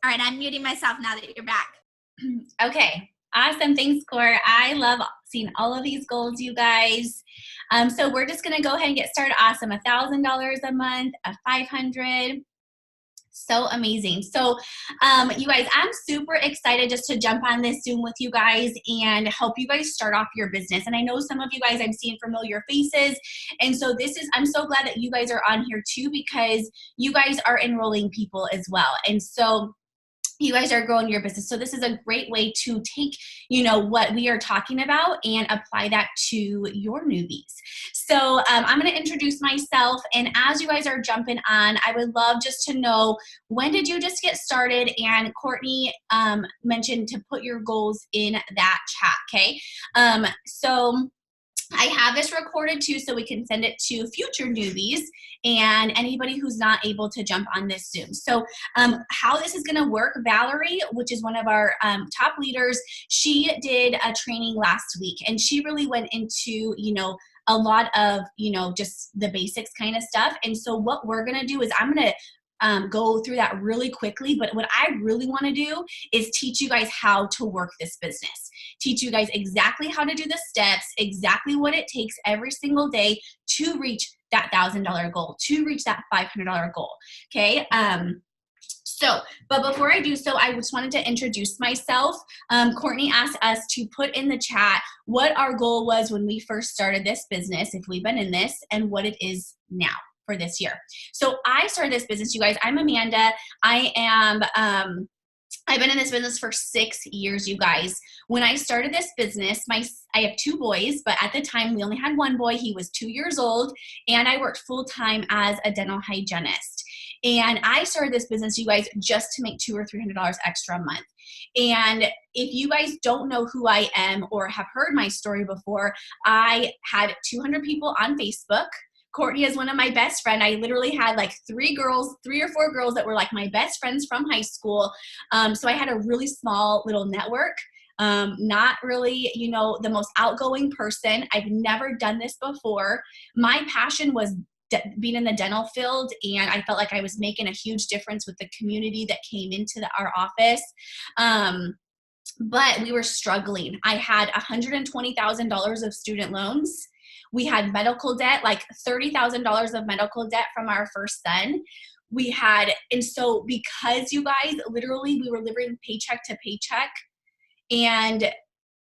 All right, I'm muting myself now that you're back. Okay, awesome. Thanks, Cor. I love seeing all of these goals, you guys. So we're just going to go ahead and get started. Awesome. $1,000 a month, a $500. So amazing. So you guys, I'm super excited just to jump on this Zoom with you guys and help you guys start off your business. And I know some of you guys, I'm seeing familiar faces. And so I'm so glad that you guys are on here too, because you guys are enrolling people as well. And so you guys are growing your business. So this is a great way to take, what we are talking about and apply that to your newbies. So I'm going to introduce myself. And as you guys are jumping on, I would love just to know, when did you just get started? And Courtney mentioned to put your goals in that chat, okay? So I have this recorded too, so we can send it to future newbies and anybody who's not able to jump on this Zoom. So how this is going to work, Valerie, which is one of our top leaders, she did a training last week, and she really went into, a lot of, just the basics kind of stuff. And so what we're going to do is I'm going to go through that really quickly, but what I really want to do is teach you guys how to work this business, teach you guys exactly how to do the steps, exactly what it takes every single day to reach that $1,000 goal, to reach that $500 goal. Okay. But before I do so, I just wanted to introduce myself. Courtney asked us to put in the chat what our goal was when we first started this business, if we've been in this, and what it is now for this year. So I started this business, you guys. I'm Amanda. I've been in this business for 6 years, you guys. When I started this business, I have 2 boys, but at the time we only had 1 boy. He was 2 years old, and I worked full-time as a dental hygienist. And I started this business, you guys, just to make $200 or $300 extra a month. And if you guys don't know who I am or have heard my story before, I had 200 people on Facebook. Courtney is one of my best friends. I literally had like 3 or 4 girls that were like my best friends from high school. So I had a really small little network. Not really, the most outgoing person. I've never done this before. My passion was being in the dental field, and I felt like I was making a huge difference with the community that came into our office. But we were struggling. I had $120,000 of student loans. We had medical debt, like $30,000 of medical debt from our first son. And so because you guys, literally we were living paycheck to paycheck, and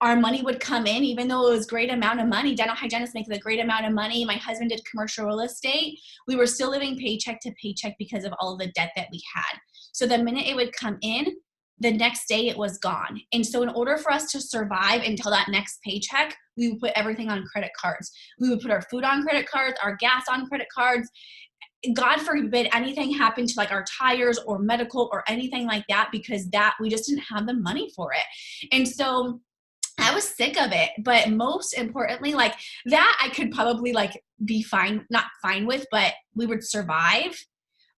our money would come in, even though it was a great amount of money. Dental hygienists make a great amount of money. My husband did commercial real estate. We were still living paycheck to paycheck because of all of the debt that we had. So the minute it would come in, the next day it was gone. And so in order for us to survive until that next paycheck, we would put everything on credit cards. We would put our food on credit cards, our gas on credit cards. God forbid anything happened to like our tires or medical or anything like that, because we just didn't have the money for it. And so I was sick of it. But most importantly, like that I could probably like be fine, not fine with, but we would survive.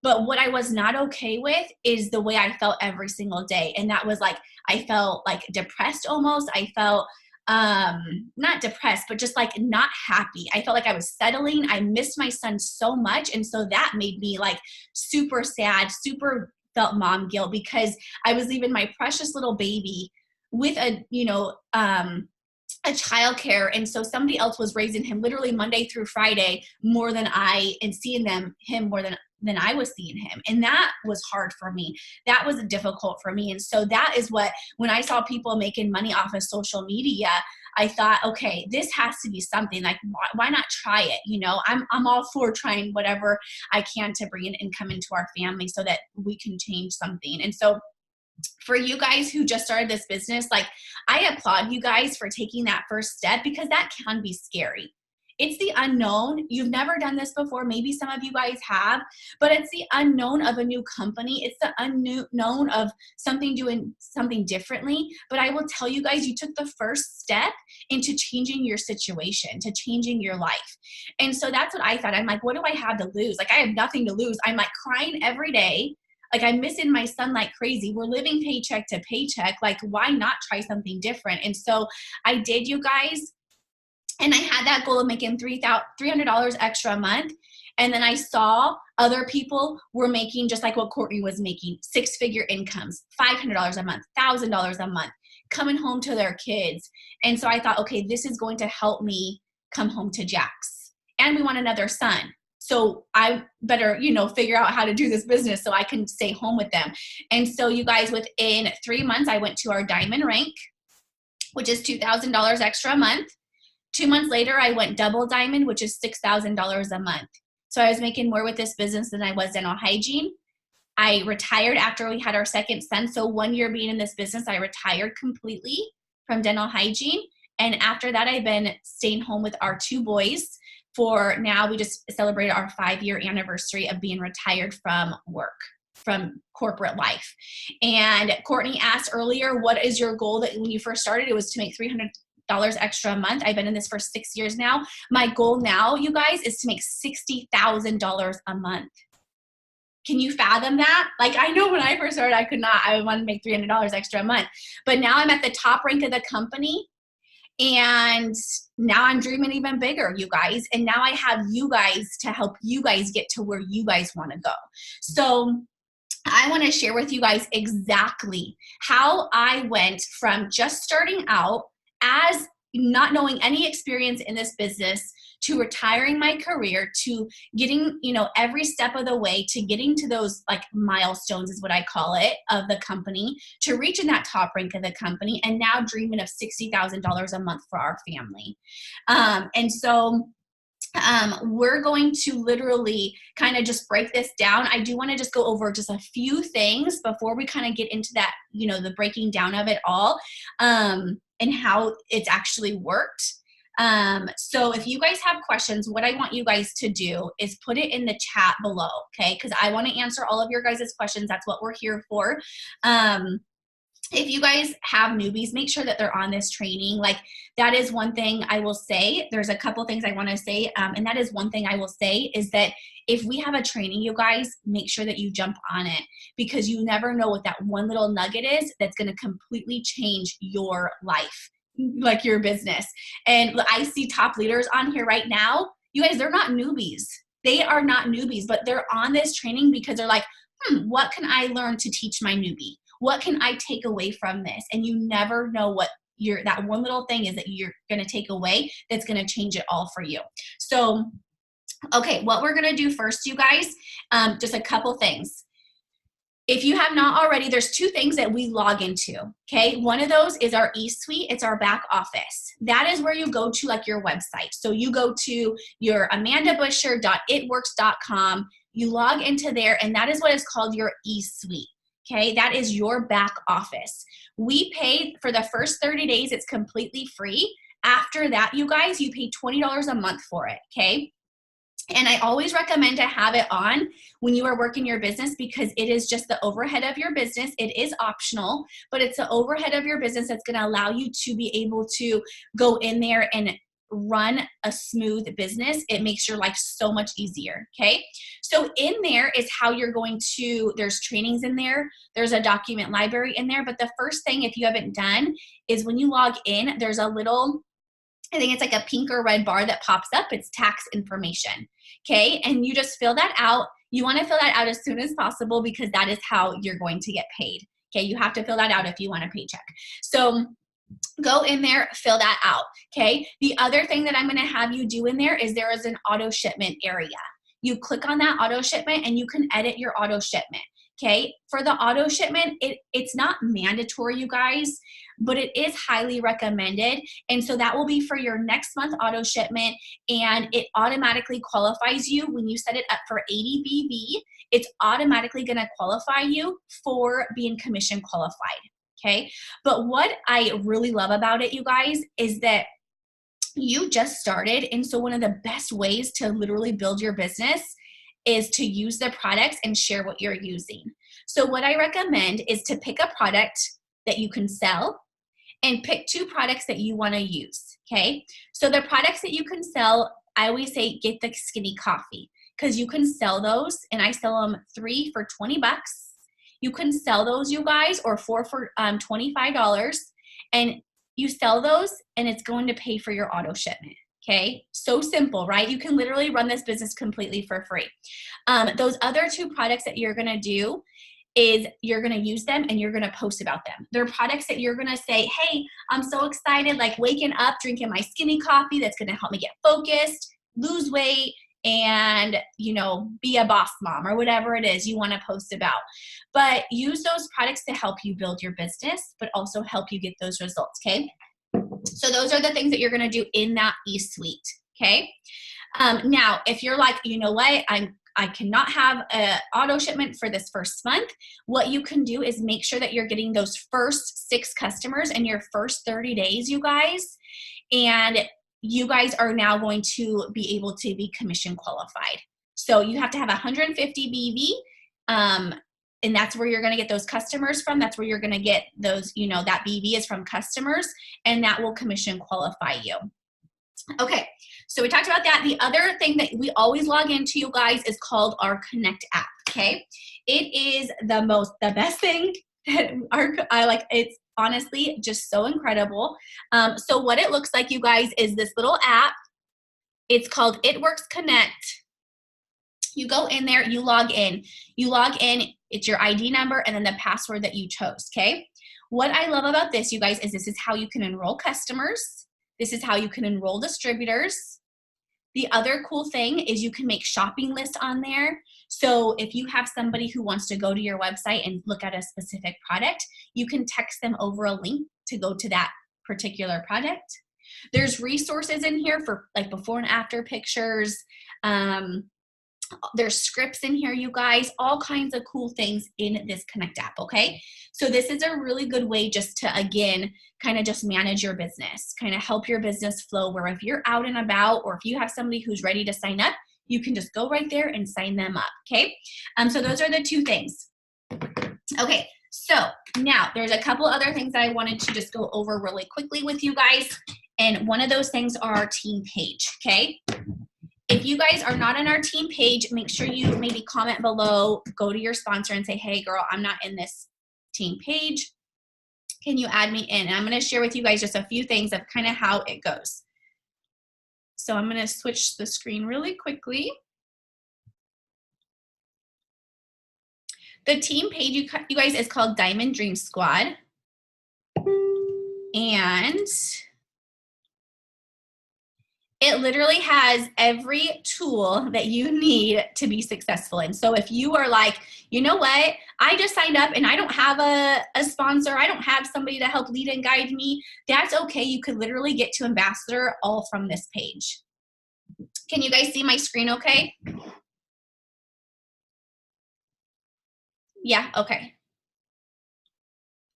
But what I was not okay with is the way I felt every single day. And that was like, I felt like depressed almost. I felt not depressed, but just like not happy. I felt like I was settling. I missed my son so much. And so that made me like super sad, super felt mom guilt, because I was leaving my precious little baby with a childcare. And so somebody else was raising him literally Monday through Friday more than and seeing him more than I was seeing him. And that was hard for me. That was difficult for me. And so that is when I saw people making money off of social media, I thought, okay, this has to be something. Like, why not try it? I'm all for trying whatever I can to bring an income into our family so that we can change something. And so for you guys who just started this business, like, I applaud you guys for taking that first step, because that can be scary. It's the unknown. You've never done this before. Maybe some of you guys have, but it's the unknown of a new company. It's the unknown of doing something differently. But I will tell you guys, you took the first step into changing your situation, to changing your life. And so that's what I thought. I'm like, what do I have to lose? Like, I have nothing to lose. I'm like crying every day. Like, I'm missing my son like crazy. We're living paycheck to paycheck. Like, why not try something different? And so I did, you guys. And I had that goal of making $300 extra a month. And then I saw other people were making just like what Courtney was making, 6-figure incomes, $500 a month, $1,000 a month, coming home to their kids. And so I thought, okay, this is going to help me come home to Jax. And we want another son. So I better, figure out how to do this business so I can stay home with them. And so you guys, within 3 months, I went to our diamond rank, which is $2,000 extra a month. 2 months later, I went double diamond, which is $6,000 a month. So I was making more with this business than I was dental hygiene. I retired after we had our second son. So 1 year being in this business, I retired completely from dental hygiene. And after that, I've been staying home with our 2 boys for now. We just celebrated our 5-year anniversary of being retired from work, from corporate life. And Courtney asked earlier, what is your goal? That when you first started, it was to make $300 extra a month. I've been in this for 6 years now. My goal now, you guys, is to make $60,000 a month. Can you fathom that? Like, I know when I first started, I could not. I wanted to make $300 extra a month. But now I'm at the top rank of the company. And now I'm dreaming even bigger, you guys. And now I have you guys to help you guys get to where you guys want to go. So I want to share with you guys exactly how I went from just starting out as not knowing any experience in this business to retiring my career, to getting, every step of the way, to getting to those like milestones is what I call it of the company, to reaching that top rank of the company, and now dreaming of $60,000 a month for our family. And so we're going to literally kind of just break this down. I do want to just go over just a few things before we kind of get into that, the breaking down of it all, and how it's actually worked. So if you guys have questions, what I want you guys to do is put it in the chat below, okay? Because I want to answer all of your guys' questions. That's what we're here for. If you guys have newbies, make sure that they're on this training. Like, that is one thing I will say. There's a couple things I want to say. And that is one thing I will say is that if we have a training, you guys, make sure that you jump on it, because you never know what that one little nugget is that's going to completely change your life, like your business. And I see top leaders on here right now. You guys, they're not newbies. They are not newbies, but they're on this training because they're like, what can I learn to teach my newbie? What can I take away from this? And you never know what that one little thing is that you're going to take away that's going to change it all for you. So, okay, what we're going to do first, you guys, just a couple things. If you have not already, there's 2 things that we log into, okay? One of those is our eSuite. It's our back office. That is where you go to like your website. So you go to your amandabuscher.itworks.com, you log into there, and that is what is called your eSuite. Okay, that is your back office. We pay for the first 30 days, it's completely free. After that, you guys, you pay $20 a month for it, okay? And I always recommend to have it on when you are working your business, because it is just the overhead of your business. It is optional, but it's the overhead of your business that's going to allow you to be able to go in there and run a smooth business. It makes your life so much easier, okay? So in there is how you're going to, there's trainings in there, there's a document library in there, but the first thing, if you haven't done, is when you log in, there's a little, I think it's like a pink or red bar that pops up. It's tax information, okay? And you just fill that out. You want to fill that out as soon as possible, because that is how you're going to get paid, okay? You have to fill that out if you want a paycheck. So go in there, fill that out, okay? The other thing that I'm going to have you do in there is there is an auto shipment area. You click on that auto shipment and you can edit your auto shipment, okay? For the auto shipment, it's not mandatory, you guys, but it is highly recommended. And so that will be for your next month auto shipment, and it automatically qualifies you when you set it up for 80 BB. It's automatically going to qualify you for being commission qualified. Okay. But what I really love about it, you guys, is that you just started. And so one of the best ways to literally build your business is to use the products and share what you're using. So what I recommend is to pick a product that you can sell and pick 2 products that you want to use. Okay. So the products that you can sell, I always say get the skinny coffee, because you can sell those, and I sell them 3 for $20. You can sell those, you guys, or 4 for $25, and you sell those, and it's going to pay for your auto shipment. Okay, so simple, right? You can literally run this business completely for free. Those other 2 products that you're gonna do is you're gonna use them and you're gonna post about them. They're products that you're gonna say, hey, I'm so excited, like waking up, drinking my skinny coffee that's gonna help me get focused, lose weight, and be a boss mom or whatever it is you wanna post about. But use those products to help you build your business, but also help you get those results, okay? So those are the things that you're gonna do in that e-suite, okay? Now, if you're like, you know what, I cannot have an auto shipment for this first month, what you can do is make sure that you're getting those first 6 customers in your first 30 days, you guys, and you guys are now going to be able to be commission qualified. So you have to have 150 BV, and that's where you're going to get those customers from. That's where you're going to get those, that BV is from customers, and that will commission qualify you. Okay, so we talked about that. The other thing that we always log into, you guys, is called our Connect app, okay? It is the best thing that I like. It's honestly just so incredible. So what it looks like, you guys, is this little app. It's called It Works Connect. You go in there, you log in. It's your ID number and then the password that you chose, okay? What I love about this, you guys, is this is how you can enroll customers. This is how you can enroll distributors. The other cool thing is you can make shopping lists on there. So if you have somebody who wants to go to your website and look at a specific product, you can text them over a link to go to that particular product. There's resources in here for like before and after pictures. There's scripts in here, you guys, all kinds of cool things in this Connect app, okay? So this is a really good way just to, again, kind of just manage your business, kind of help your business flow, where if you're out and about or if you have somebody who's ready to sign up, you can just go right there and sign them up, okay? So those are the 2 things. Okay, so now there's a couple other things that I wanted to just go over really quickly with you guys, and one of those things are our team page, okay? If you guys are not on our team page, make sure you maybe comment below, go to your sponsor and say, hey girl, I'm not in this team page. Can you add me in? And I'm gonna share with you guys just a few things of kind of how it goes. So I'm gonna switch the screen really quickly. The team page, you guys, is called Diamond Dream Squad. And it literally has every tool that you need to be successful in. So if you are like, you know what, I just signed up and I don't have a sponsor, I don't have somebody to help lead and guide me, that's okay. You could literally get to Ambassador all from this page. Can you guys see my screen okay? Yeah, okay.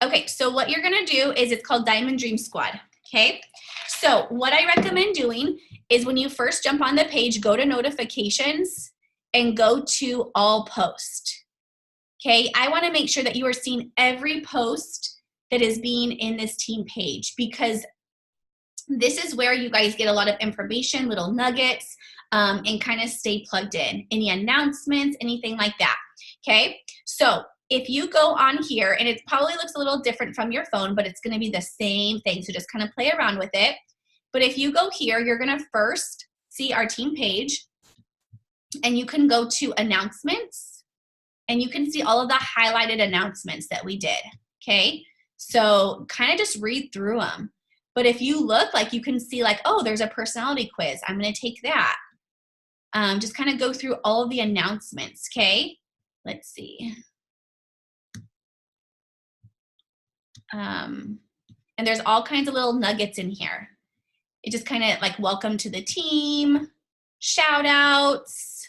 Okay, so what you're gonna do is it's called Diamond Dream Squad, okay? So what I recommend doing is when you first jump on the page, go to notifications and go to all post, okay? I wanna make sure that you are seeing every post that is being in this team page, because this is where you guys get a lot of information, little nuggets, and kind of stay plugged in. Any announcements, anything like that, okay? So if you go on here, and it probably looks a little different from your phone, but it's gonna be the same thing, so just kind of play around with it. But if you go here, you're gonna first see our team page, and you can go to announcements, and you can see all of the highlighted announcements that we did, okay? So kind of just read through them. But if you look, like you can see like, oh, there's a personality quiz, I'm gonna take that. Just kind of go through all of the announcements, okay? Let's see. And there's all kinds of little nuggets in here. It just kind of like welcome to the team, shout outs,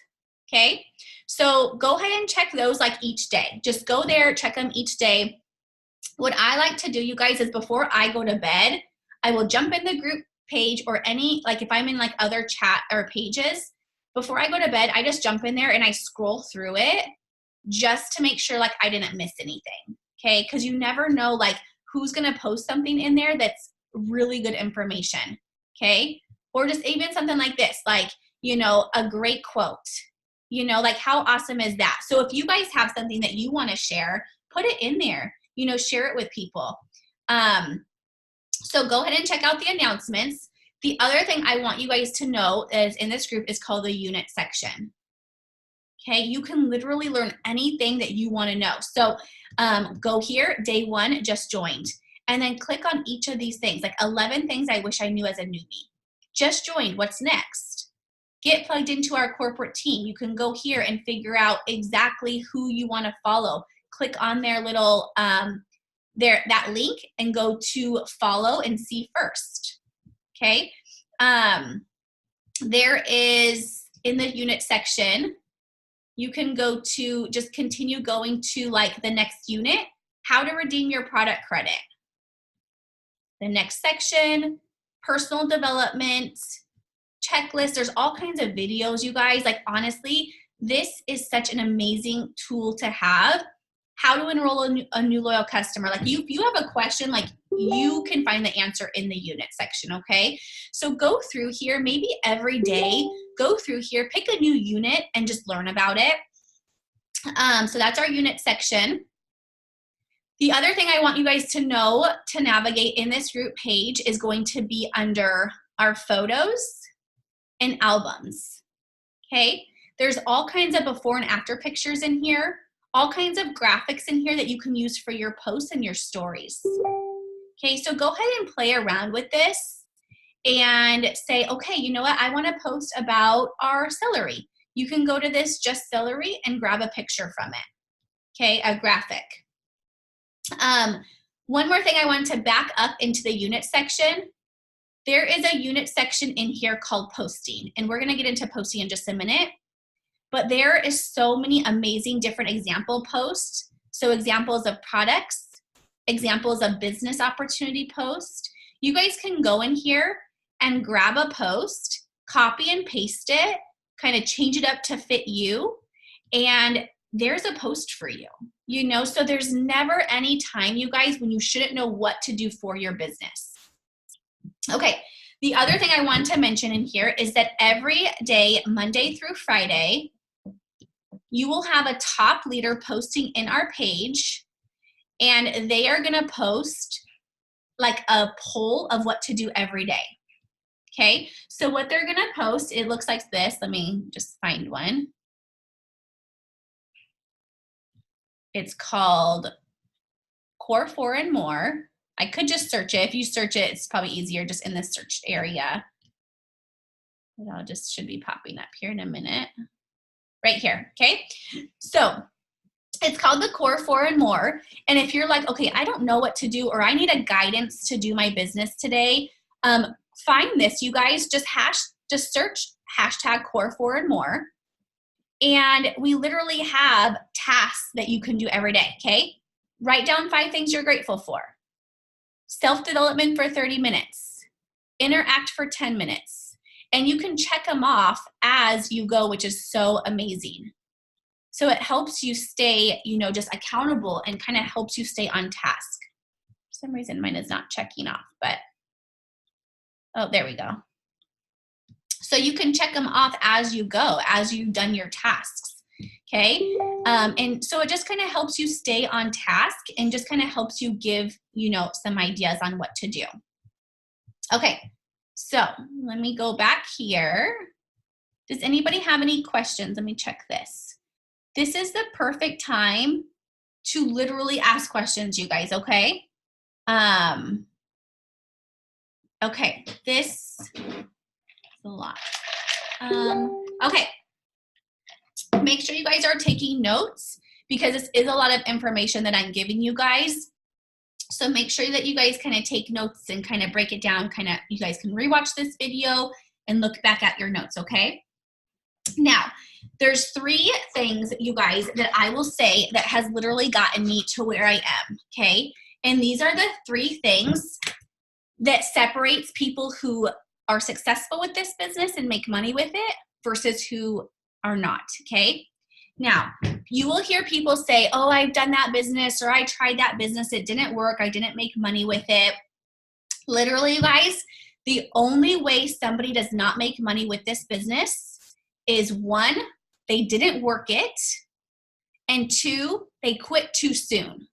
okay? So go ahead and check those like each day. Just go there, check them each day. What I like to do, you guys, is before I go to bed, I will jump in the group page or any, like if I'm in like other chat or pages, before I go to bed, I just jump in there and I scroll through it just to make sure like I didn't miss anything, okay? Because you never know like who's gonna post something in there that's really good information, okay? Or just even something like this, like, you know, a great quote, you know, like how awesome is that? So if you guys have something that you wanna share, put it in there, you know, share it with people. So go ahead and check out the announcements. The other thing I want you guys to know is in this group is called the unit section. Okay, you can literally learn anything that you want to know. So go here, day 1, just joined. And then click on each of these things, like 11 things I wish I knew as a newbie. Just joined, what's next? Get plugged into our corporate team. You can go here and figure out exactly who you want to follow. Click on their little, that link and go to follow and see first. Okay, there is in the unit section, you can go to just continue going to like the next unit, how to redeem your product credit. The next section, personal development, checklist. There's all kinds of videos, you guys. Like honestly, this is such an amazing tool to have. How to enroll a new loyal customer. Like if you have a question, like you can find the answer in the unit section, okay? So go through here, maybe every day, go through here, pick a new unit and just learn about it. So that's our unit section. The other thing I want you guys to know to navigate in this group page is going to be under our photos and albums, okay? There's all kinds of before and after pictures in here, all kinds of graphics in here that you can use for your posts and your stories. Okay, so go ahead and play around with this and say, okay, you know what? I want to post about our celery. You can go to this just celery and grab a picture from it, okay, a graphic. One more thing I want to back up into the unit section. There is a unit section in here called posting, and we're going to get into posting in just a minute. But there is so many amazing different example posts. So examples of products, examples of business opportunity posts. You guys can go in here and grab a post, copy and paste it, kind of change it up to fit you, and there's a post for you. You know, so there's never any time, you guys, when you shouldn't know what to do for your business. Okay, the other thing I want to mention in here is that every day, Monday through Friday, you will have a top leader posting in our page, and they are gonna post like a poll of what to do every day, okay? So what they're gonna post, it looks like this. Let me just find one. It's called Core 4 and More. I could just search it. If you search it, it's probably easier just in the search area. It just should be popping up here in a minute. Right here, okay? So it's called the Core 4 and More. And if you're like, okay, I don't know what to do, or I need a guidance to do my business today, find this, you guys. Just search hashtag Core 4 and More. And we literally have tasks that you can do every day, okay? Write down 5 things you're grateful for. Self-development for 30 minutes. Interact for 10 minutes. And you can check them off as you go, which is so amazing. So it helps you stay, you know, just accountable and kind of helps you stay on task. For some reason, mine is not checking off, but, oh, there we go. So you can check them off as you go, as you've done your tasks, okay? And so it just kind of helps you stay on task and just kind of helps you give, you know, some ideas on what to do. Okay, so let me go back here. Does anybody have any questions? Let me check this. This is the perfect time to literally ask questions, you guys, okay? Okay, this is a lot. Okay, make sure you guys are taking notes because this is a lot of information that I'm giving you guys. So make sure that you guys kind of take notes and kind of break it down. You guys can rewatch this video and look back at your notes, okay? Now, there's 3 things, you guys, that I will say that has literally gotten me to where I am, okay? And these are the 3 things that separates people who are successful with this business and make money with it versus who are not, okay? Now, you will hear people say, oh, I've done that business, or I tried that business, it didn't work, I didn't make money with it. Literally, you guys, the only way somebody does not make money with this business is 1, they didn't work it, and 2, they quit too soon,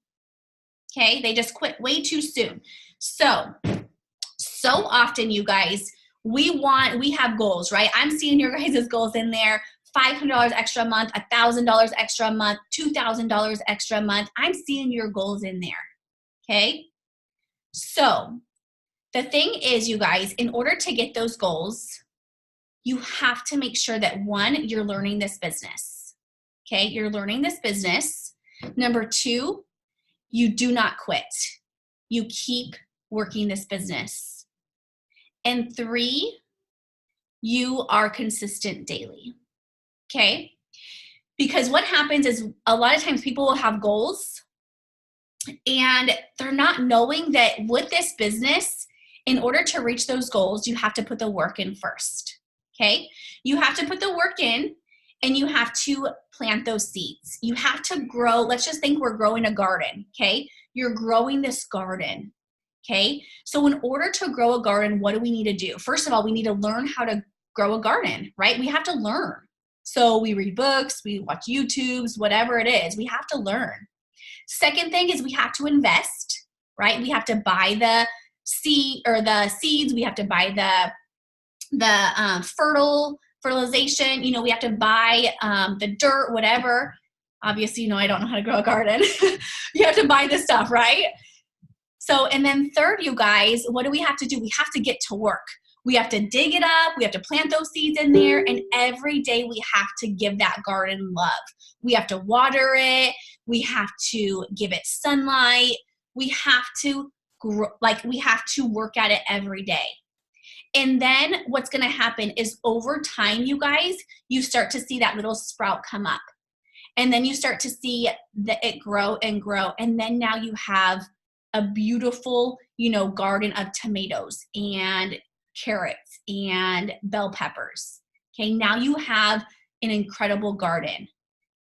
okay? They just quit way too soon. So often, you guys, we have goals, right? I'm seeing your guys' goals in there. $500 extra a month, $1,000 extra a month, $2,000 extra a month. I'm seeing your goals in there, okay? So the thing is, you guys, in order to get those goals, you have to make sure that, one, you're learning this business, okay? You're learning this business. Number two, you do not quit. You keep working this business. And three, you are consistent daily, okay? Because what happens is a lot of times people will have goals and they're not knowing that with this business, in order to reach those goals, you have to put the work in first, okay? You have to put the work in and you have to plant those seeds. You have to grow. Let's just think we're growing a garden, okay? You're growing this garden, okay? So in order to grow a garden, what do we need to do? First of all, we need to learn how to grow a garden, right? We have to learn. So we read books, we watch YouTubes, whatever it is, we have to learn. Second thing is we have to invest, right? We have to buy the seeds, we have to buy the fertilization, we have to buy the dirt, whatever. Obviously, I don't know how to grow a garden. You have to buy this stuff, right? So, and then third, you guys, what do we have to do? We have to get to work. We have to dig it up. We have to plant those seeds in there. And every day we have to give that garden love. We have to water it. We have to give it sunlight. We have to we have to work at it every day. And then what's going to happen is over time, you guys, you start to see that little sprout come up. And then you start to see it grow and grow. And then now you have a beautiful, garden of tomatoes and carrots and bell peppers. Okay, now you have an incredible garden.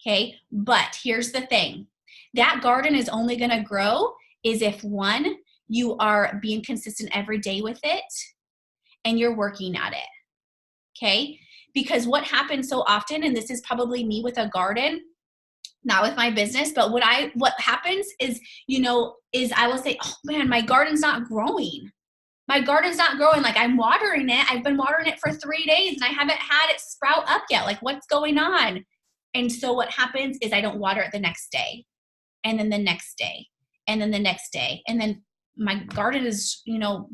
Okay, but here's the thing. That garden is only going to grow is if, one, you are being consistent every day with it and you're working at it. Okay, because what happens so often, and this is probably me with a garden, not with my business, but what happens is, is I will say, oh man, my garden's not growing. My garden's not growing. Like, I'm watering it. I've been watering it for 3 days and I haven't had it sprout up yet. Like, what's going on? And so what happens is I don't water it the next day, and then the next day, and then the next day. And then my garden is,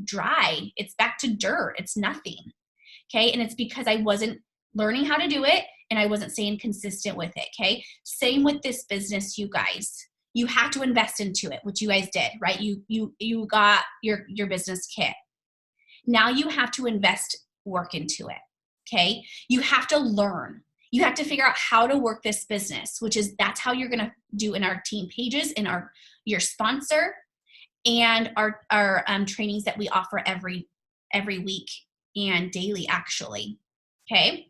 dry. It's back to dirt. It's nothing. Okay. And it's because I wasn't learning how to do it and I wasn't staying consistent with it. Okay. Same with this business, you guys. You have to invest into it, which you guys did, right? You got your business kit. Now you have to invest work into it. Okay. You have to learn. You have to figure out how to work this business, that's how you're going to do in our team pages, in your sponsor, and our trainings that we offer every week and daily, actually. Okay.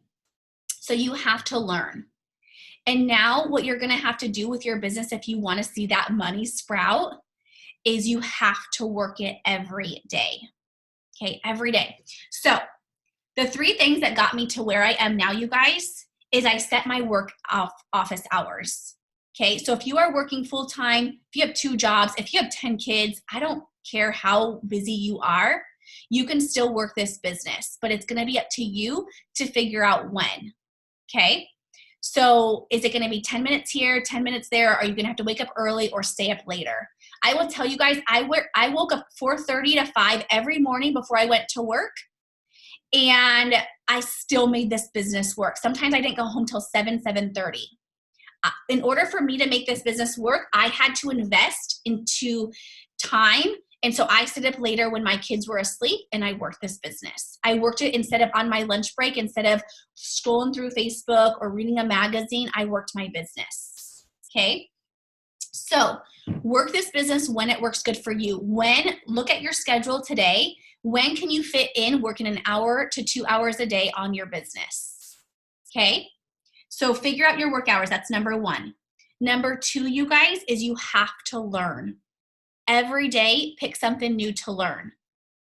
So you have to learn. And now what you're going to have to do with your business, if you want to see that money sprout, is you have to work it every day. Okay. Every day. So the 3 things that got me to where I am now, you guys, is I set my work office hours. Okay. So if you are working full time, if you have 2 jobs, if you have 10 kids, I don't care how busy you are, you can still work this business, but it's going to be up to you to figure out when. Okay. So is it going to be 10 minutes here, 10 minutes there? Are you going to have to wake up early or stay up later? I will tell you guys, I woke up 4:30 to 5 every morning before I went to work. And I still made this business work. Sometimes I didn't go home till 7:30. In order for me to make this business work, I had to invest into time. And so I stayed up later when my kids were asleep and I worked this business. I worked it instead of on my lunch break, instead of scrolling through Facebook or reading a magazine, I worked my business. Okay. So work this business when it works good for you. Look at your schedule today. When can you fit in working 1 hour to 2 hours a day on your business? Okay. So figure out your work hours. That's number 1. Number 2, you guys, is you have to learn. Every day, pick something new to learn.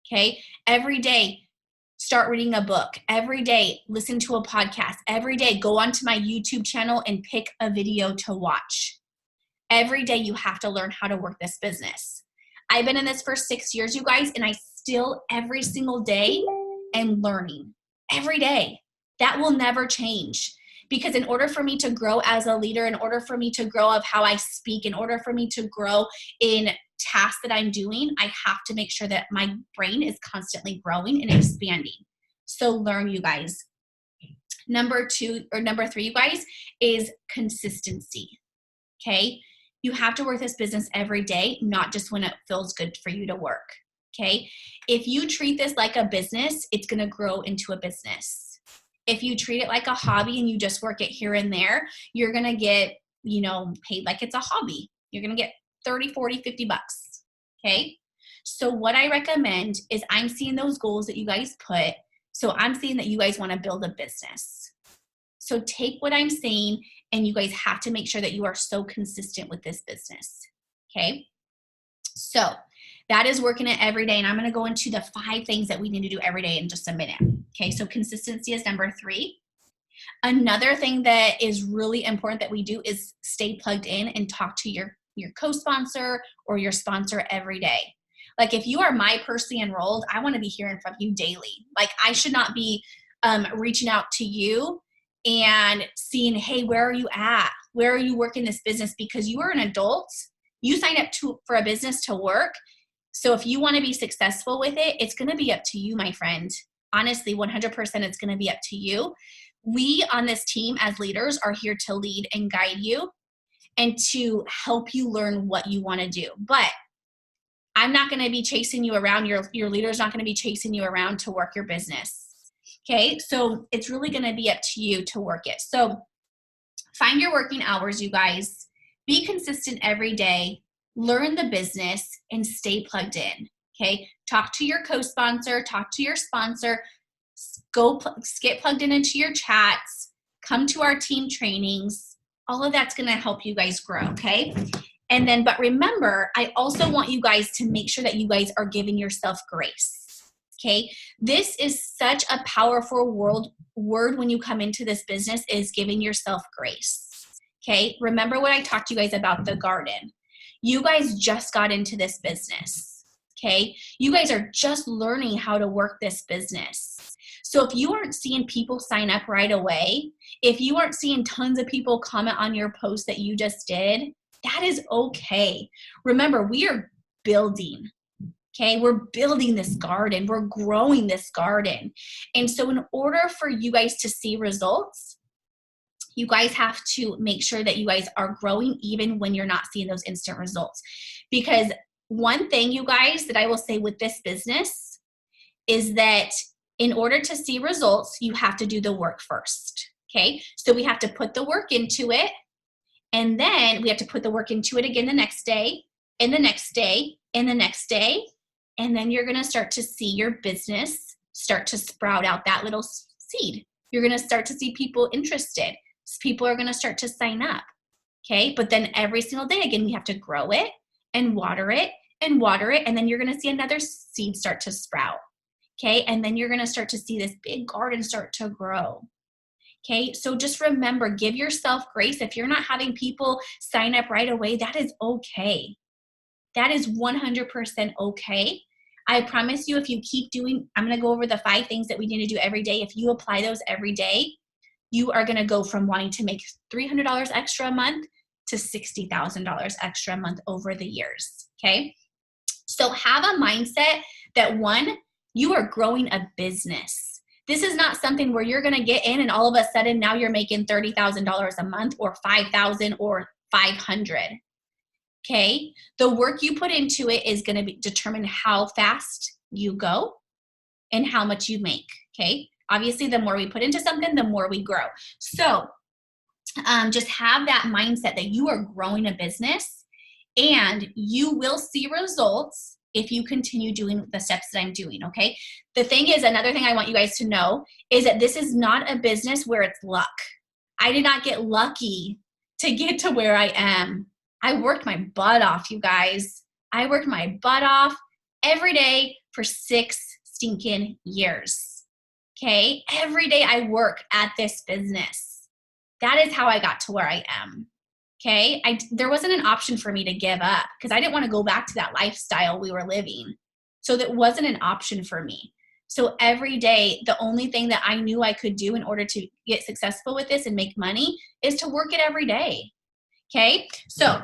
Okay. Every day, start reading a book. Every day, listen to a podcast. Every day, go onto my YouTube channel and pick a video to watch. Every day, you have to learn how to work this business. I've been in this for 6 years, you guys, and I still every single day and learning every day. That will never change. Because in order for me to grow as a leader, in order for me to grow of how I speak, in order for me to grow in tasks that I'm doing, I have to make sure that my brain is constantly growing and expanding. So learn, you guys. Number 3, you guys, is consistency. Okay? You have to work this business every day, not just when it feels good for you to work. Okay? If you treat this like a business, it's going to grow into a business. If you treat it like a hobby and you just work it here and there, you're going to get, paid like it's a hobby. You're going to get 30, 40, 50 bucks. Okay? So what I recommend is I'm seeing those goals that you guys put. So I'm seeing that you guys want to build a business. So take what I'm saying, and you guys have to make sure that you are so consistent with this business. Okay? So that is working it every day. And I'm going to go into the 5 things that we need to do every day in just a minute. Okay, so consistency is number 3. Another thing that is really important that we do is stay plugged in and talk to your co-sponsor or your sponsor every day. Like if you are my personally enrolled, I want to be hearing from you daily. Like I should not be reaching out to you and seeing, hey, where are you at? Where are you working this business? Because you are an adult. You signed up for a business to work. So if you want to be successful with it, it's going to be up to you, my friend. Honestly, 100% it's going to be up to you. We on this team as leaders are here to lead and guide you and to help you learn what you want to do. But I'm not going to be chasing you around. Your leader's not going to be chasing you around to work your business. Okay, so it's really going to be up to you to work it. So find your working hours, you guys. Be consistent every day. Learn the business and stay plugged in. Okay, talk to your co-sponsor, talk to your sponsor, get plugged into your chats, come to our team trainings. All of that's going to help you guys grow. Okay. And then, but remember, I also want you guys to make sure that you guys are giving yourself grace. Okay. This is such a powerful word when you come into this business, is giving yourself grace. Okay. Remember what I talked to you guys about the garden. You guys just got into this business. Okay. You guys are just learning how to work this business. So if you aren't seeing people sign up right away, if you aren't seeing tons of people comment on your post that you just did, that is okay. Remember, we are building. Okay, we're building this garden. We're growing this garden. And so in order for you guys to see results, you guys have to make sure that you guys are growing even when you're not seeing those instant results. Because one thing, you guys, that I will say with this business is that in order to see results, you have to do the work first. Okay, so we have to put the work into it, and then we have to put the work into it again the next day, and the next day, and the next day, and then you're going to start to see your business start to sprout out that little seed. You're going to start to see people interested. People are going to start to sign up. Okay, but then every single day, again, we have to grow it and water it and water it, and then you're going to see another seed start to sprout. Okay, and then you're going to start to see this big garden start to grow. Okay, so just remember, give yourself grace. If you're not having people sign up right away, that is okay. That is 100% okay. I promise you, if you keep doing, I'm going to go over the 5 things that we need to do every day. If you apply those every day, you are going to go from wanting to make $300 extra a month to $60,000 extra a month over the years. Okay, so have a mindset that, one, you are growing a business. This is not something where you're going to get in and all of a sudden now you're making $30,000 a month or $5,000 or $500. Okay. The work you put into it is going to determine how fast you go and how much you make. Okay. Obviously, the more we put into something, the more we grow. So just have that mindset that you are growing a business and you will see results if you continue doing the steps that I'm doing, okay? The thing is, another thing I want you guys to know is that this is not a business where it's luck. I did not get lucky to get to where I am. I worked my butt off, you guys. I worked my butt off every day for 6 stinking years, okay? Every day I work at this business. That is how I got to where I am. Okay, there wasn't an option for me to give up because I didn't want to go back to that lifestyle we were living. So that wasn't an option for me. So every day, the only thing that I knew I could do in order to get successful with this and make money is to work it every day. Okay. So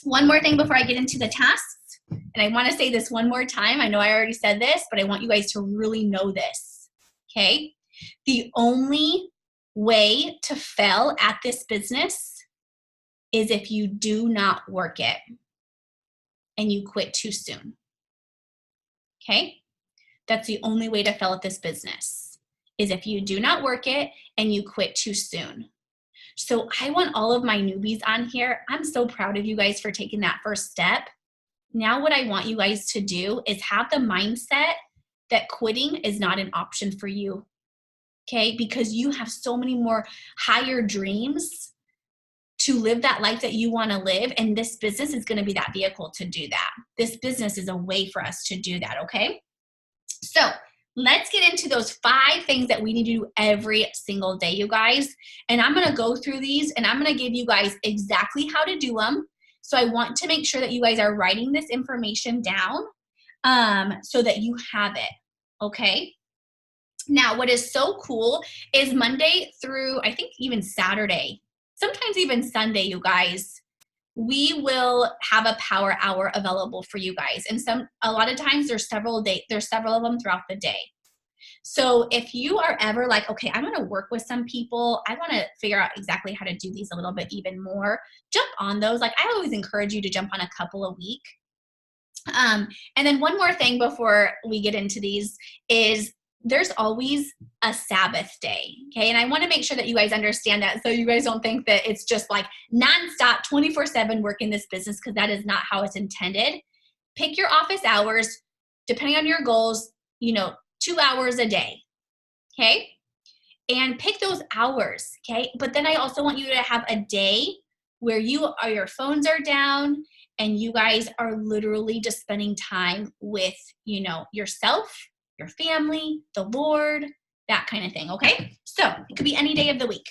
one more thing before I get into the tasks. And I want to say this one more time. I know I already said this, but I want you guys to really know this. Okay. The only way to fail at this business is if you do not work it and you quit too soon. Okay? That's the only way to fail at this business, is if you do not work it and you quit too soon. So I want all of my newbies on here. I'm so proud of you guys for taking that first step. Now what I want you guys to do is have the mindset that quitting is not an option for you. Okay? Because you have so many more higher dreams to live that life that you want to live. And this business is going to be that vehicle to do that. This business is a way for us to do that. Okay. So let's get into those 5 things that we need to do every single day, you guys. And I'm going to go through these and I'm going to give you guys exactly how to do them. So I want to make sure that you guys are writing this information down so that you have it. Okay. Now, what is so cool is Monday through, I think even Saturday, sometimes even Sunday, you guys, we will have a power hour available for you guys. And a lot of times there's several of them throughout the day. So if you are ever like, okay, I want to work with some people, I want to figure out exactly how to do these a little bit even more, jump on those. Like I always encourage you to jump on a couple a week. And then one more thing before we get into these is there's always a Sabbath day, okay? And I want to make sure that you guys understand that so you guys don't think that it's just like nonstop 24/7 working this business, because that is not how it's intended. Pick your office hours, depending on your goals, 2 hours a day, okay? And pick those hours, okay? But then I also want you to have a day where your phones are down and you guys are literally just spending time with, yourself, your family, the Lord, that kind of thing, okay? So it could be any day of the week.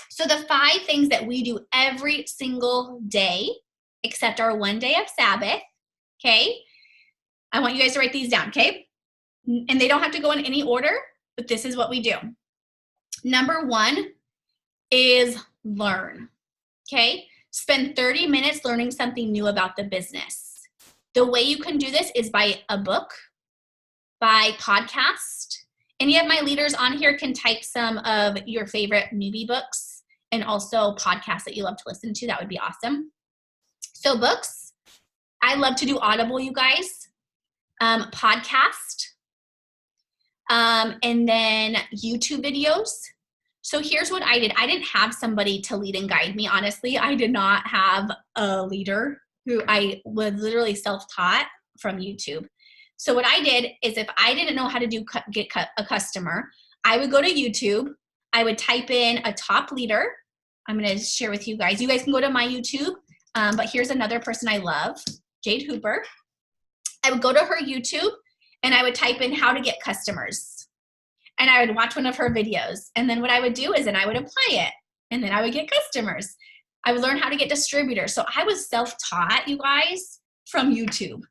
So the 5 things that we do every single day, except our one day of Sabbath, okay? I want you guys to write these down, okay? And they don't have to go in any order, but this is what we do. Number 1 is learn, okay? Spend 30 minutes learning something new about the business. The way you can do this is by a book, by podcast. Any of my leaders on here can type some of your favorite newbie books and also podcasts that you love to listen to. That would be awesome. So books, I love to do Audible, you guys. Podcast, and then YouTube videos. So here's what I did. I didn't have somebody to lead and guide me, honestly. I did not have a leader who I was literally self-taught from YouTube. So what I did is if I didn't know how to get a customer, I would go to YouTube. I would type in a top leader. I'm going to share with you guys. You guys can go to my YouTube, but here's another person I love, Jade Hooper. I would go to her YouTube and I would type in how to get customers. And I would watch one of her videos. And then what I would do is then I would apply it. And then I would get customers. I would learn how to get distributors. So I was self-taught, you guys, from YouTube.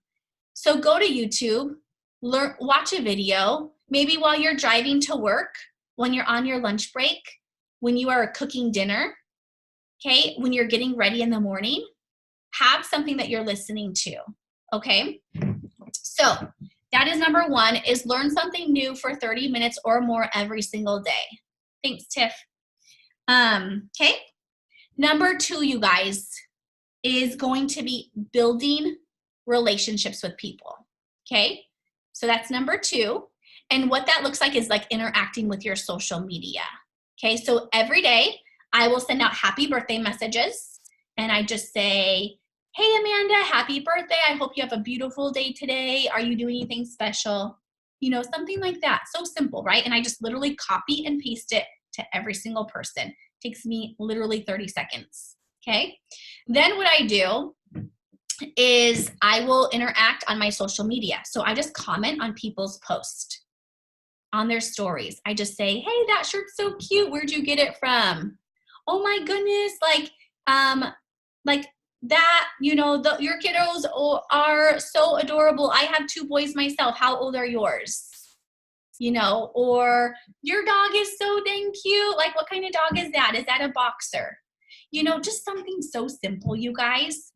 So go to YouTube, watch a video, maybe while you're driving to work, when you're on your lunch break, when you are cooking dinner, okay, when you're getting ready in the morning, have something that you're listening to, okay? So that is number 1, is learn something new for 30 minutes or more every single day. Thanks, Tiff. Okay. Number 2, you guys, is going to be building relationships with people. Okay. So that's number 2. And what that looks like is like interacting with your social media. Okay. So every day I will send out happy birthday messages and I just say, hey, Amanda, happy birthday. I hope you have a beautiful day today. Are you doing anything special? Something like that. So simple, right? And I just literally copy and paste it to every single person. It takes me literally 30 seconds. Okay. Then what I do is I will interact on my social media. So I just comment on people's posts, on their stories. I just say, hey, that shirt's so cute. Where'd you get it from? Oh my goodness. Like that, your kiddos are so adorable. I have 2 boys myself. How old are yours? you know, or your dog is so dang cute. Like, what kind of dog is that? Is that a boxer? You know, just something so simple, you guys.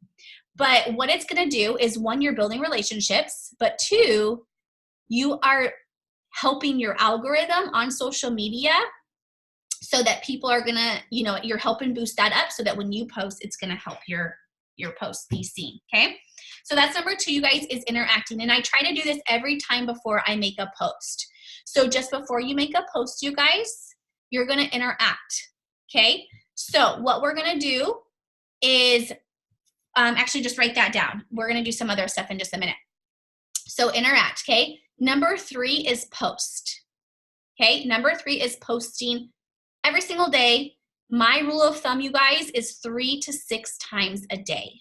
But what it's going to do is, one, you're building relationships, but two, you are helping your algorithm on social media so that people are going to, you know, you're helping boost that up so that when you post, it's going to help your post be seen. Okay. So that's number 2, you guys, is interacting. And I try to do this every time before I make a post. So just before you make a post, you guys, you're going to interact. Okay. So what we're going to do is actually just write that down. We're going to do some other stuff in just a minute. So interact. Okay. Number 3 is post. Okay. Number 3 is posting every single day. My rule of thumb, you guys, is 3 to 6 times a day.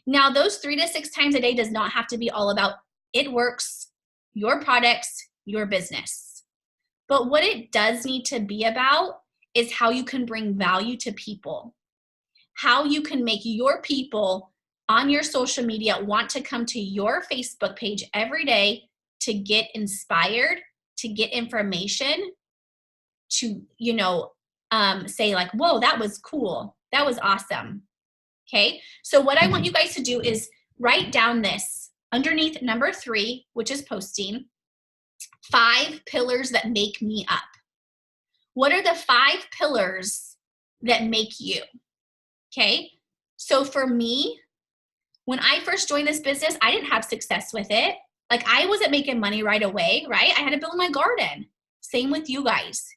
Now, those 3 to 6 times a day does not have to be all about it works, your products, your business. But what it does need to be about is how you can bring value to people, how you can make your people on your social media want to come to your Facebook page every day to get inspired, to get information, to, you know, say like, whoa, that was cool. That was awesome. Okay. So what I want you guys to do is write down this underneath number 3, which is posting, 5 pillars that make me up. What are the 5 pillars that make you? Okay. So for me, when I first joined this business, I didn't have success with it. Like, I wasn't making money right away, right? I had to build my garden. Same with you guys.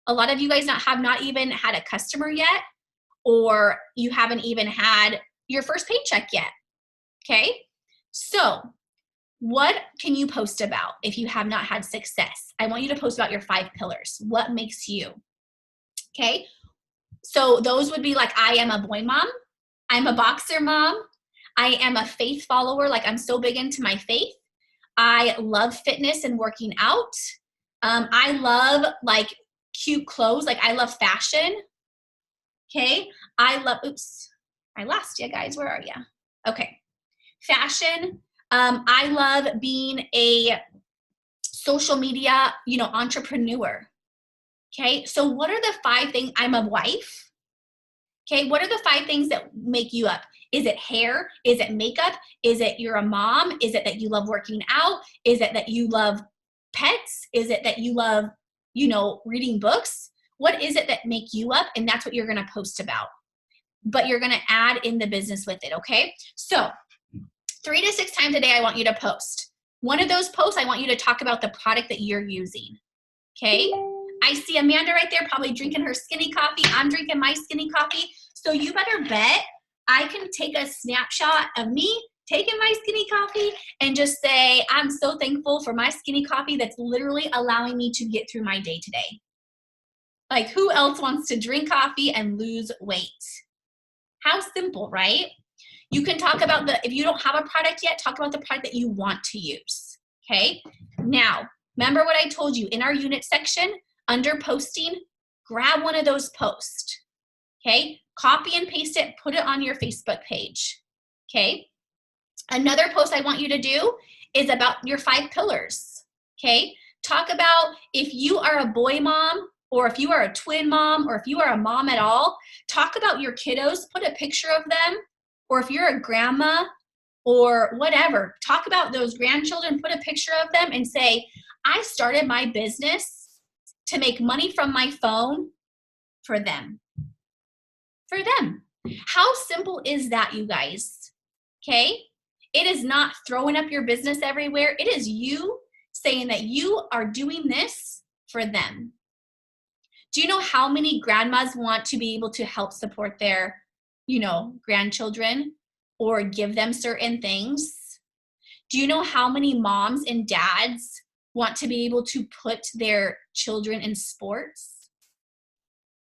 A lot of you guys have not even had a customer yet, or you haven't even had your first paycheck yet. Okay. So what can you post about if you have not had success? I want you to post about your 5 pillars. What makes you? Okay. So those would be like, I am a boy mom. I'm a boxer mom. I am a faith follower. Like, I'm so big into my faith. I love fitness and working out. I love like cute clothes. Like, I love fashion. Okay. I love, oops, I lost you guys. Where are you? Okay. Fashion. I love being a social media, you know, entrepreneur. Okay. So what are the 5 things? I'm a wife. Okay. What are the 5 things that make you up? Is it hair? Is it makeup? Is it you're a mom? Is it that you love working out? Is it that you love pets? Is it that you love, you know, reading books? What is it that make you up? And that's what you're going to post about. But you're going to add in the business with it. Okay. So 3 to 6 times a day, I want you to post. One of those posts, I want you to talk about the product that you're using. Okay. I see Amanda right there, probably drinking her skinny coffee. I'm drinking my skinny coffee. So you better bet I can take a snapshot of me taking my skinny coffee and just say, I'm so thankful for my skinny coffee that's literally allowing me to get through my day today. Like, who else wants to drink coffee and lose weight? How simple, right? You can talk about if you don't have a product yet, talk about the product that you want to use. Okay. Now, remember what I told you in our unit section under posting, grab one of those posts. Okay. Copy and paste it, put it on your Facebook page. Okay. Another post I want you to do is about your 5 pillars. Okay. Talk about if you are a boy mom, or if you are a twin mom, or if you are a mom at all, talk about your kiddos, put a picture of them, or if you're a grandma or whatever, talk about those grandchildren, put a picture of them and say, I started my business to make money from my phone for them. For them. How simple is that, you guys? Okay? It is not throwing up your business everywhere. It is you saying that you are doing this for them. Do you know how many grandmas want to be able to help support their, you know, grandchildren or give them certain things? Do you know how many moms and dads want to be able to put their children in sports?